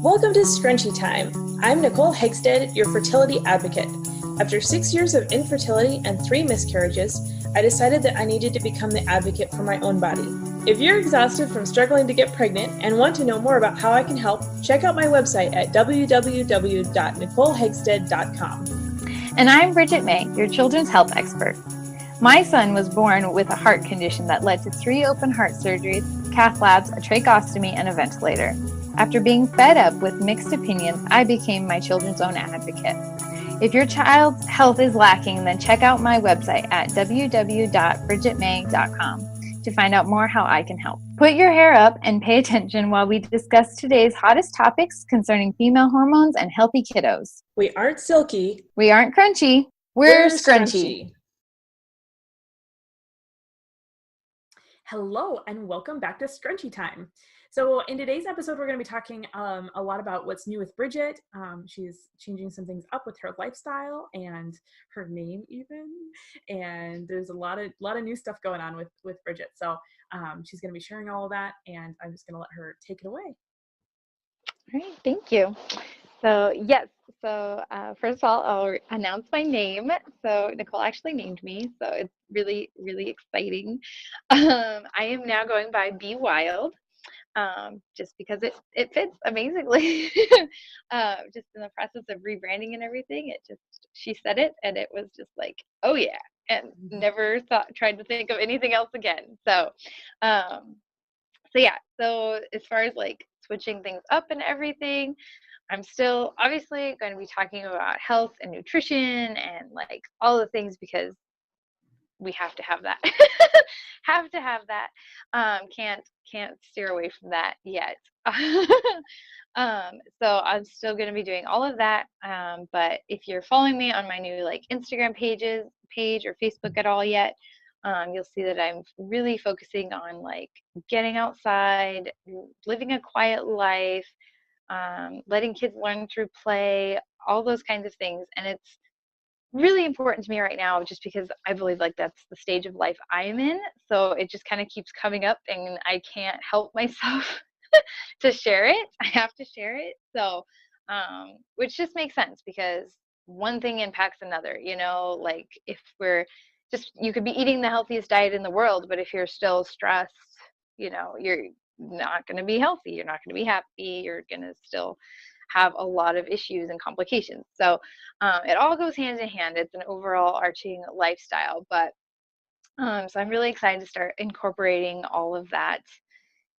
Welcome to Scrunchy Time. I'm Nicole Hegstead, your fertility advocate. After 6 years of infertility and 3 miscarriages, I decided that I needed to become the advocate for my own body. If you're exhausted from struggling to get pregnant and want to know more about how I can help, check out my website at www.nicolehegstead.com. And I'm Brigette May, your children's health expert. My son was born with a heart condition that led to 3 open heart surgeries, cath labs, a tracheostomy, and a ventilator. After being fed up with mixed opinions, I became my children's own advocate. If your child's health is lacking, then check out my website at www.brigittemay.com to find out more how I can help. Put your hair up and pay attention while we discuss today's hottest topics concerning female hormones and healthy kiddos. We aren't silky. We aren't crunchy. We're scrunchy. Hello and welcome back to Scrunchy Time. So in today's episode, we're going to be talking a lot about what's new with Brigette. She's changing some things up with her lifestyle and her name even. And there's a lot of new stuff going on with Brigette. So she's going to be sharing all of that, and I'm just going to let her take it away. All right, thank you. So yes, first of all, I'll announce my name. So Nicole actually named me, so it's really, really exciting. I am now going by Be Wild. Just because it fits amazingly. Just in the process of rebranding and everything, she said it and it was just like, oh yeah, and never tried to think of anything else again. So as far as like switching things up and everything, I'm still obviously going to be talking about health and nutrition and like all the things because we have to have that. Can't steer away from that yet. So I'm still going to be doing all of that. But if you're following me on my new like Instagram page or Facebook at all yet, you'll see that I'm really focusing on like getting outside, living a quiet life, letting kids learn through play, all those kinds of things. And it's really important to me right now just because I believe like that's the stage of life I am in. So it just kind of keeps coming up and I can't help myself to share it. I have to share it. So, which just makes sense because one thing impacts another, like if you could be eating the healthiest diet in the world, but if you're still stressed, you're not going to be healthy. You're not going to be happy. You're going to still have a lot of issues and complications. So it all goes hand in hand. It's an overall arching lifestyle. But so I'm really excited to start incorporating all of that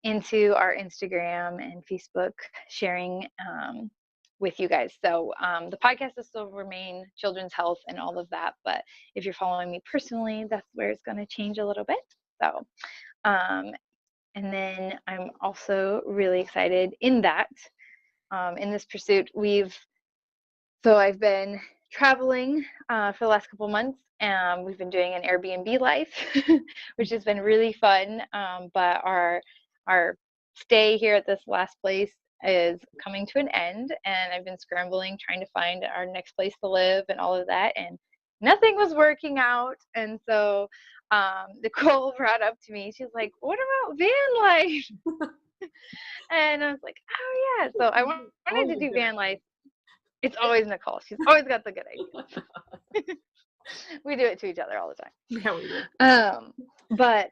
into our Instagram and Facebook sharing with you guys. So the podcast will still remain children's health and all of that. But if you're following me personally, that's where it's going to change a little bit. So, and then I'm also really excited in that. In this pursuit, I've been traveling for the last couple months. We've been doing an Airbnb life, which has been really fun. But our stay here at this last place is coming to an end, and I've been scrambling trying to find our next place to live and all of that, and nothing was working out. And so Nicole brought up to me, she's like, "What about van life?" And I was like, oh yeah. So I wanted to do van life. It's always Nicole. She's always got the good ideas. We do it to each other all the time. Yeah, we do. But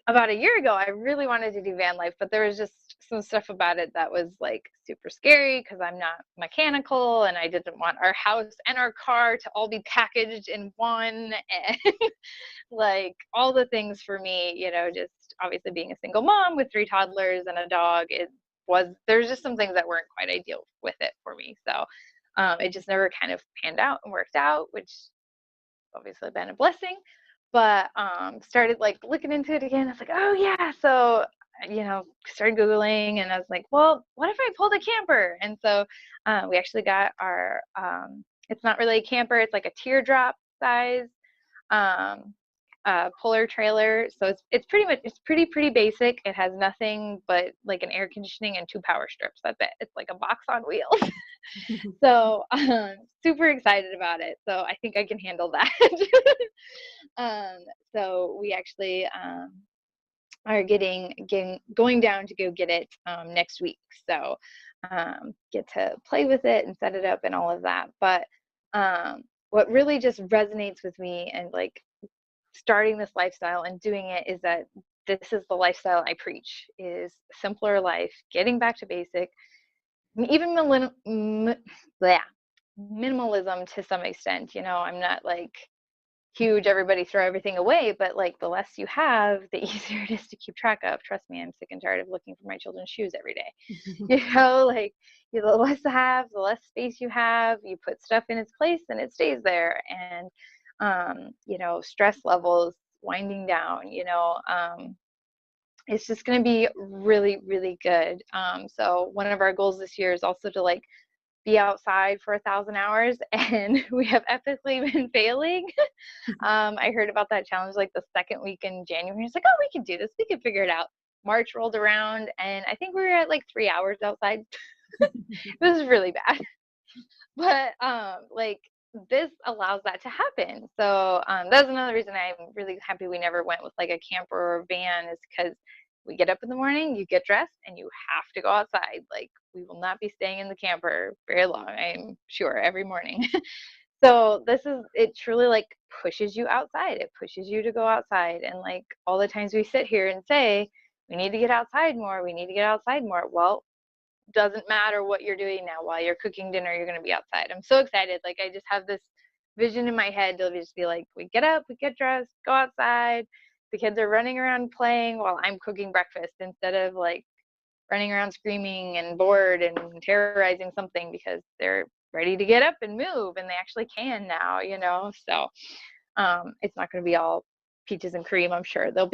about a year ago, I really wanted to do van life, but there was just some stuff about it that was like super scary because I'm not mechanical and I didn't want our house and our car to all be packaged in one, and like all the things for me, just obviously being a single mom with 3 toddlers and a dog, there's just some things that weren't quite ideal with it for me. So it just never kind of panned out and worked out, which obviously been a blessing. But started like looking into it again. I was like, oh yeah. So started Googling, and I was like, well, what if I pulled a camper? And so we actually got our it's not really a camper, it's like a teardrop size puller trailer. So it's pretty basic. It has nothing but like an air conditioning and 2 power strips. That's it. It's like a box on wheels. So super excited about it. So I think I can handle that. So we actually are going down to go get it next week. So get to play with it and set it up and all of that. But what really just resonates with me and like starting this lifestyle and doing it is that this is the lifestyle I preach, is simpler life, getting back to basic, even minimalism to some extent. I'm not like huge, everybody throw everything away, but like the less you have, the easier it is to keep track of. Trust me, I'm sick and tired of looking for my children's shoes every day. Like the less you have, the less space you have, you put stuff in its place and it stays there. And stress levels winding down, it's just going to be really, really good. So one of our goals this year is also to like be outside for 1,000 hours, and we have epically been failing. I heard about that challenge like the second week in January. It's like, oh, we can do this. We can figure it out. March rolled around, and I think we were at like 3 hours outside. It was really bad. But like this allows that to happen. So that's another reason I'm really happy we never went with like a camper or a van, is because we get up in the morning, you get dressed, and you have to go outside. Like we will not be staying in the camper very long, I'm sure, every morning. So it truly like pushes you outside. It pushes you to go outside. And like all the times we sit here and say, we need to get outside more, we need to get outside more. Well, doesn't matter what you're doing now. While you're cooking dinner, you're going to be outside. I'm so excited. Like I just have this vision in my head to just be like, we get up, we get dressed, go outside. The kids are running around playing while I'm cooking breakfast, instead of like running around screaming and bored and terrorizing something, because they're ready to get up and move, and they actually can now, So it's not going to be all peaches and cream. I'm sure there's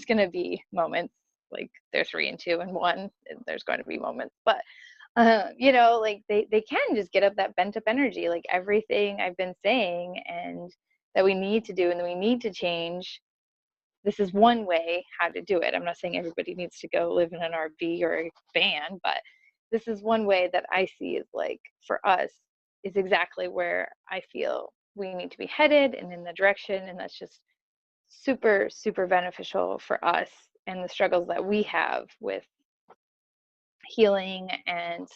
going to be moments like they're 3 and 2 and 1, and there's going to be moments, but like they can just get up that bent up energy, like everything I've been saying and that we need to do and that we need to change. This is one way how to do it. I'm not saying everybody needs to go live in an RV or a van, but this is one way that I see is like for us is exactly where I feel we need to be headed and in the direction. And that's just super, super beneficial for us and the struggles that we have with healing and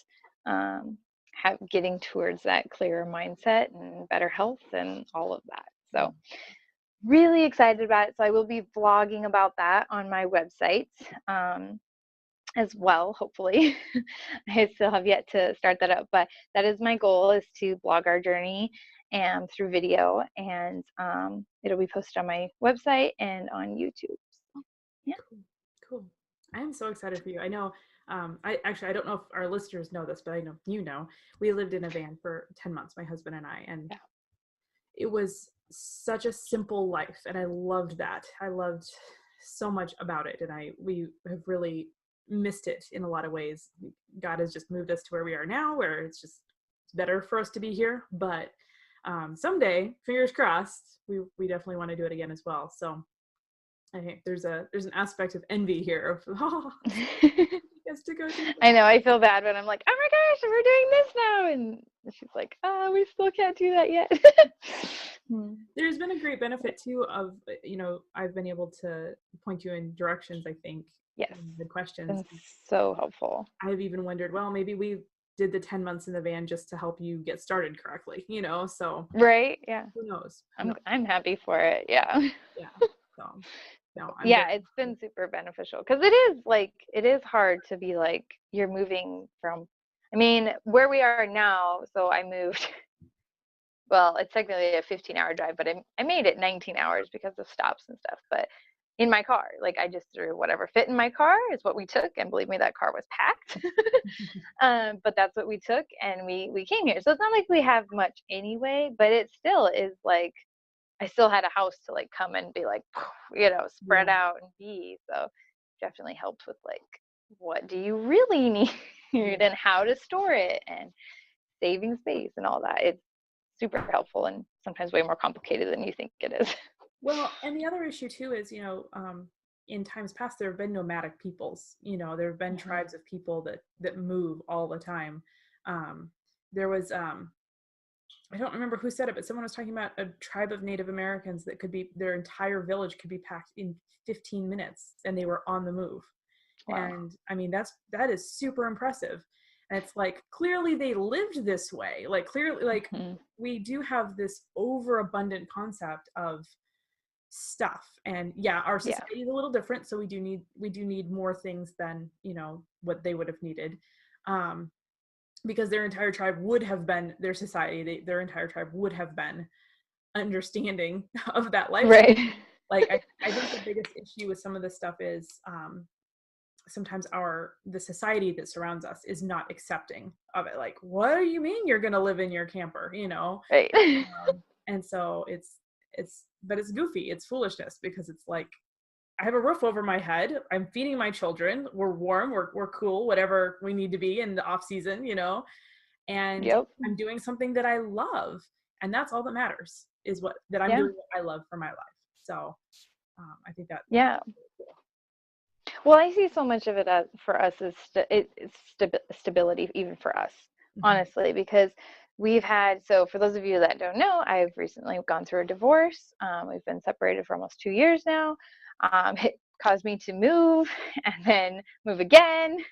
getting towards that clearer mindset and better health and all of that. So really excited about it. So I will be vlogging about that on my website as well, hopefully. I still have yet to start that up, but that is my goal, is to blog our journey and through video, and it'll be posted on my website and on YouTube. So, yeah. Cool. I am so excited for you. I know, I don't know if our listeners know this, but I know we lived in a van for 10 months, my husband and I, and it was such a simple life, and I loved that. I loved so much about it, and we have really missed it in a lot of ways. God has just moved us to where we are now, where it's better for us to be here, but someday, fingers crossed, we definitely want to do it again as well. So I think there's an aspect of envy here of gets to go through. I know, I feel bad, but I'm like, oh my gosh, we're doing this now, and she's like, oh, we still can't do that yet. There's been a great benefit too of I've been able to point you in directions, I think. Yes, good questions. it's so helpful. I've even wondered, well, maybe we did the 10 months in the van just to help you get started correctly, so right. Yeah, who knows. I'm happy for it. Yeah. So no, It's been super beneficial, because it is hard to be like, you're moving from, where we are now. So I moved, well, it's technically a 15-hour drive, but I made it 19 hours because of stops and stuff. But in my car, like I just threw whatever fit in my car is what we took, and believe me, that car was packed. But that's what we took, and we came here. So it's not like we have much anyway, but it still is like, I still had a house to like come and be like, spread out and be. So definitely helped with like, what do you really need and how to store it and saving space and all that. It's super helpful, and sometimes way more complicated than you think it is. Well, and the other issue too is, in times past, there have been nomadic peoples, there have been tribes of people that move all the time. There was, I don't remember who said it, but someone was talking about a tribe of Native Americans that their entire village could be packed in 15 minutes, and they were on the move. Wow. And I mean, that is super impressive. And it's like, clearly they lived this way. Like, clearly, like, Hmm. we do have this overabundant concept of stuff. And yeah, our Yeah. society is a little different, so we do need more things than, you know, what they would have needed. Because their entire tribe would have been their society, their entire tribe would have been understanding of that lifestyle. Right. Like, I think the biggest issue with some of this stuff is, sometimes the society that surrounds us is not accepting of it. Like, what do you mean you're gonna live in your camper, you know? Right. And so but it's goofy, it's foolishness, because it's like, I have a roof over my head, I'm feeding my children, we're warm, we're cool, whatever we need to be in the off season, you know, and Yep. I'm doing something that I love, and that's all that matters, is that I'm Yeah. doing what I love for my life. So I think that Yeah. Well, I see so much of it as for us is stability, even for us, Mhm. honestly, because we've had, so for those of you that don't know, I've recently gone through a divorce. We've been separated for almost 2 years now. It caused me to move and then move again.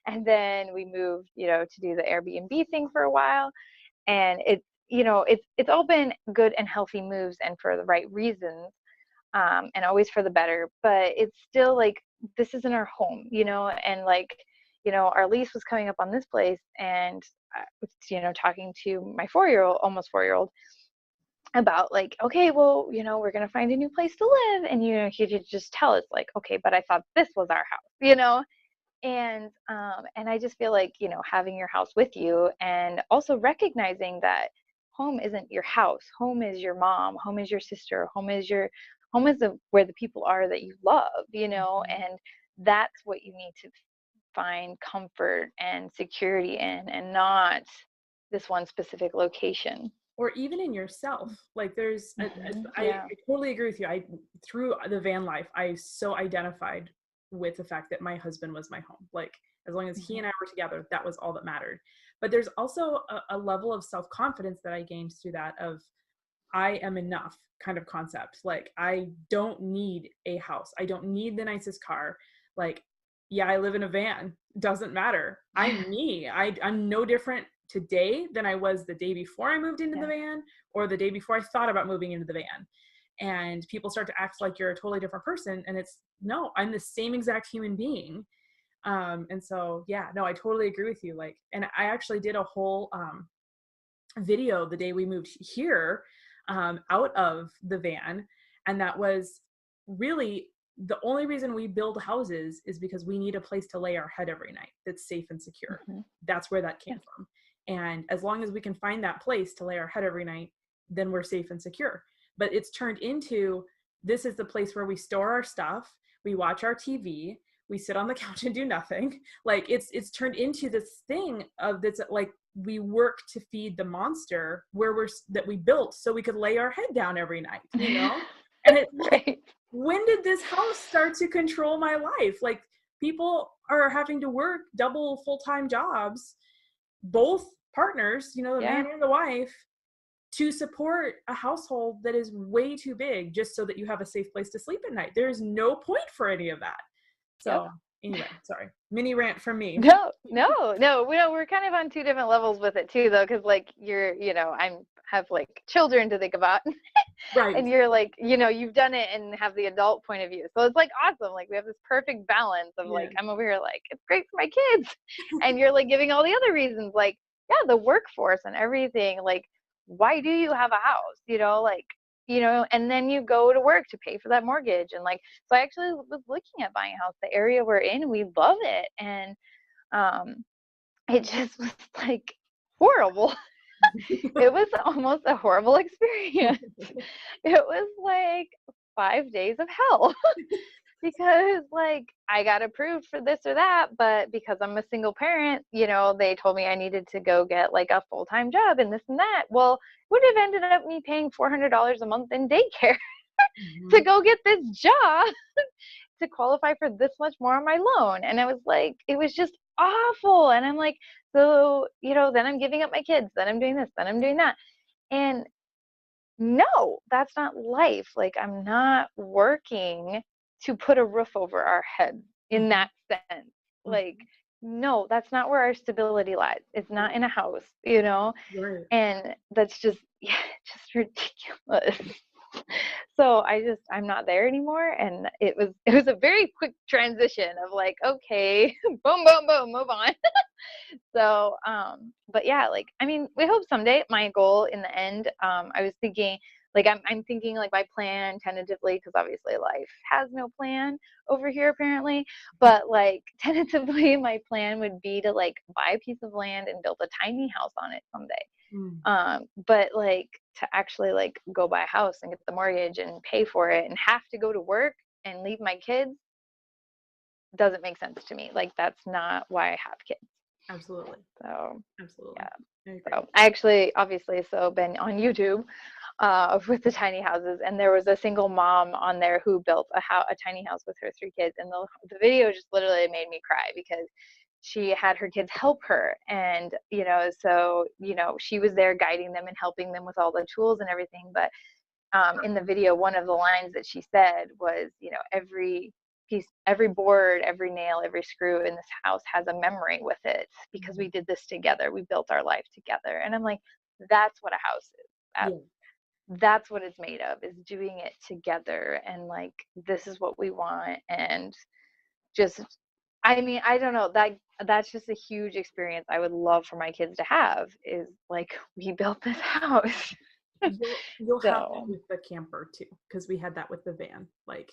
And then we moved, to do the Airbnb thing for a while. And it's all been good and healthy moves and for the right reasons, and always for the better. But it's still like, this isn't our home, and like, our lease was coming up on this place, and I was, talking to my 4-year-old, almost 4-year-old, about like, okay, well, we're gonna find a new place to live, and he could just tell it's like, okay, but I thought this was our house, and I just feel like, having your house with you, and also recognizing that home isn't your house. Home is your mom, home is your sister, home is where the people are that you love, and that's what you need to find comfort and security in, and not this one specific location. Or even in yourself, like, I Yeah. totally agree with you. Through the van life, I so identified with the fact that my husband was my home. Like, as long as he Mhm. and I were together, that was all that mattered. But there's also a level of self-confidence that I gained through that, of I am enough kind of concept. Like, I don't need a house, I don't need the nicest car. Like, yeah, I live in a van, doesn't matter, I'm me. I'm no different today than I was the day before I moved into the Yeah. van, or the day before I thought about moving into the van. And people start to act like you're a totally different person, and it's, no, I'm the same exact human being. And so, yeah, no, I totally agree with you. Like, and I actually did a whole video the day we moved here, out of the van. And that was really the only reason we build houses, is because we need a place to lay our head every night that's safe and secure. Mhm. That's where that Yeah. came from. And as long as we can find that place to lay our head every night, then we're safe and secure. But it's turned into, this is the place where we store our stuff, we watch our TV, we sit on the couch and do nothing. Like, it's turned into this thing of this, like, we work to feed the monster that we built so we could lay our head down every night, And it's like, Right. when did this house start to control my life? Like, people are having to work double full-time jobs, both partners, the Yeah. man and the wife, to support a household that is way too big, just so that you have a safe place to sleep at night. There's no point for any of that. Yep. So anyway, sorry, mini rant from me. No, no, no. We're kind of on two different levels with it too, though, because like I'm have like children to think about, Right. and you're like, you've done it and have the adult point of view. So it's like awesome. Like we have this perfect balance of like, Yeah. I'm over here like, it's great for my kids, and you're like giving all the other reasons, like, yeah, the workforce and everything. Like, why do you have a house? Like, and then you go to work to pay for that mortgage, and like, so I actually was looking at buying a house. The area we're in, we love it, and um, it just was like horrible. It was almost a horrible experience. It was like 5 days of hell because like I got approved for this or that, but because I'm a single parent, they told me I needed to go get like a full-time job and this and that. Well, it would have ended up me paying $400 a month in daycare to Mhm. go get this job to qualify for this much more on my loan. And I was like, it was just awful. And I'm like, so, then I'm giving up my kids, then I'm doing this, then I'm doing that. And no, that's not life. Like, I'm not working to put a roof over our heads. in that sense. Like, no, that's not where our stability lies. It's not in a house, you know? Right. And that's just, just ridiculous. So I'm not there anymore. And it was a very quick transition of like, okay, boom, boom, boom, move on. So, but yeah, like, I mean, we hope someday. My goal in the end, I was thinking, like, I'm thinking like my plan tentatively, because obviously life has no plan over here apparently, but like tentatively my plan would be to like buy a piece of land and build a tiny house on it someday. But like to actually like go buy a house and get the mortgage and pay for it and have to go to work and leave my kids doesn't make sense to me. Like, that's not why I have kids. Absolutely. So Absolutely. yeah. So I actually obviously been on YouTube with the tiny houses, and there was a single mom on there who built a tiny house with her 3 kids, and the video just literally made me cry because she had her kids help her, and so she was there guiding them and helping them with all the tools and everything. But in the video, one of the lines that she said was, every piece, every board, every nail, every screw in this house has a memory with it because we did this together. We built our life together. And I'm like, that's what a house is. That's what it's made of, is doing it together. And like, this is what we want. And just, I mean, I don't know, that's just a huge experience I would love for my kids to have, is like, we built this house. You'll have that with the camper too, because we had that with the van. Like,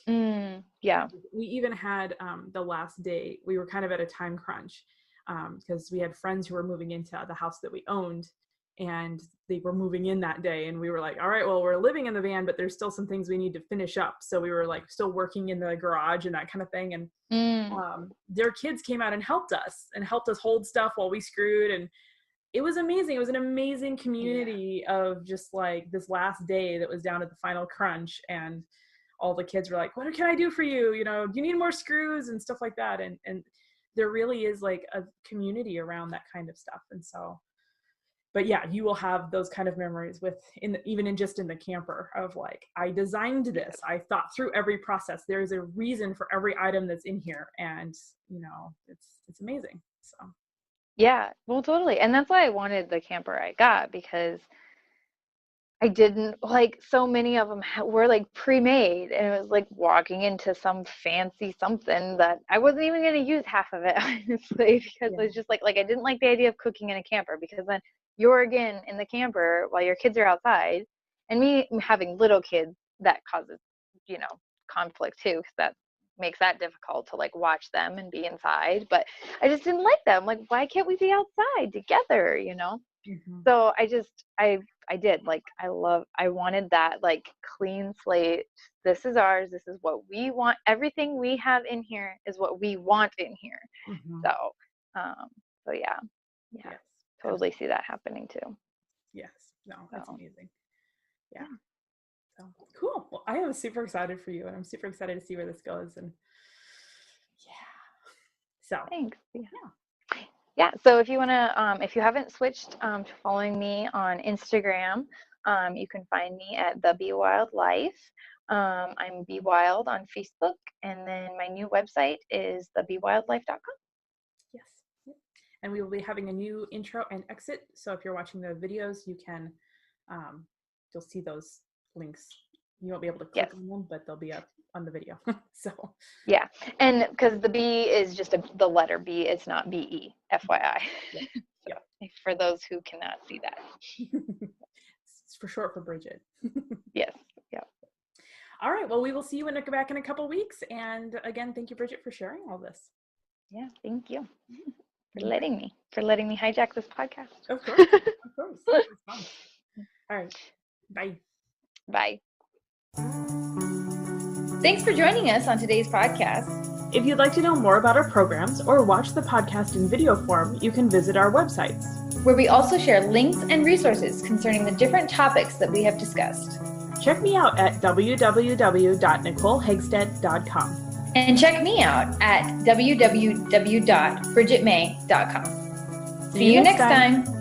yeah, we even had the last day, we were kind of at a time crunch because we had friends who were moving into the house that we owned, and they were moving in that day, and we were like, all right, well, we're living in the van, but there's still some things we need to finish up. So we were like still working in the garage and that kind of thing. And their kids came out and helped us hold stuff while we screwed, and it was amazing. It was an amazing community of just like this last day that was down at the final crunch, and all the kids were like, what can I do for you? Do you need more screws and stuff like that? And there really is like a community around that kind of stuff. And so, but yeah, you will have those kind of memories even in the camper of like, I designed this. I thought through every process. There's a reason for every item that's in here. And it's amazing. So. Yeah, well, totally. And that's why I wanted the camper I got, because I didn't like, so many of them were like pre-made, and it was like walking into some fancy something that I wasn't even going to use half of it, honestly, because it was just like I didn't like the idea of cooking in a camper, because then you're again in the camper while your kids are outside, and me having little kids, that causes, conflict too, because that makes that difficult to like watch them and be inside. But I just didn't like that. I'm like, why can't we be outside together, So I did, like, I wanted that like clean slate. This is ours. This is what we want. Everything we have in here is what we want in here. So yeah, yes, totally see that happening too. Yes, no, that's amazing. Yeah. So cool. Well, I am super excited for you, and I'm super excited to see where this goes. And so thanks. Yeah. So if you want to, if you haven't switched to following me on Instagram, you can find me at The Be Wild Life. I'm Be Wild on Facebook, and then my new website is thebewildlife.com. Yes. And we will be having a new intro and exit. So if you're watching the videos, you can, you'll see those links. You won't be able to click on them, but they'll be up on the video. So yeah, and because the B is just the letter B, it's not BE, FYI. For those who cannot see that. It's for short for Brigette. Yes. Yeah. All right. Well, we will see you back in a couple weeks. And again, thank you, Brigette, for sharing all this. Yeah, thank you for letting me hijack this podcast. Of course. Of course. It was fun. All right. Bye. Bye. Thanks for joining us on today's podcast. If you'd like to know more about our programs or watch the podcast in video form, you can visit our websites, where we also share links and resources concerning the different topics that we have discussed. Check me out at www.nicolehagstead.com. And check me out at www.brigittemay.com. See you next time.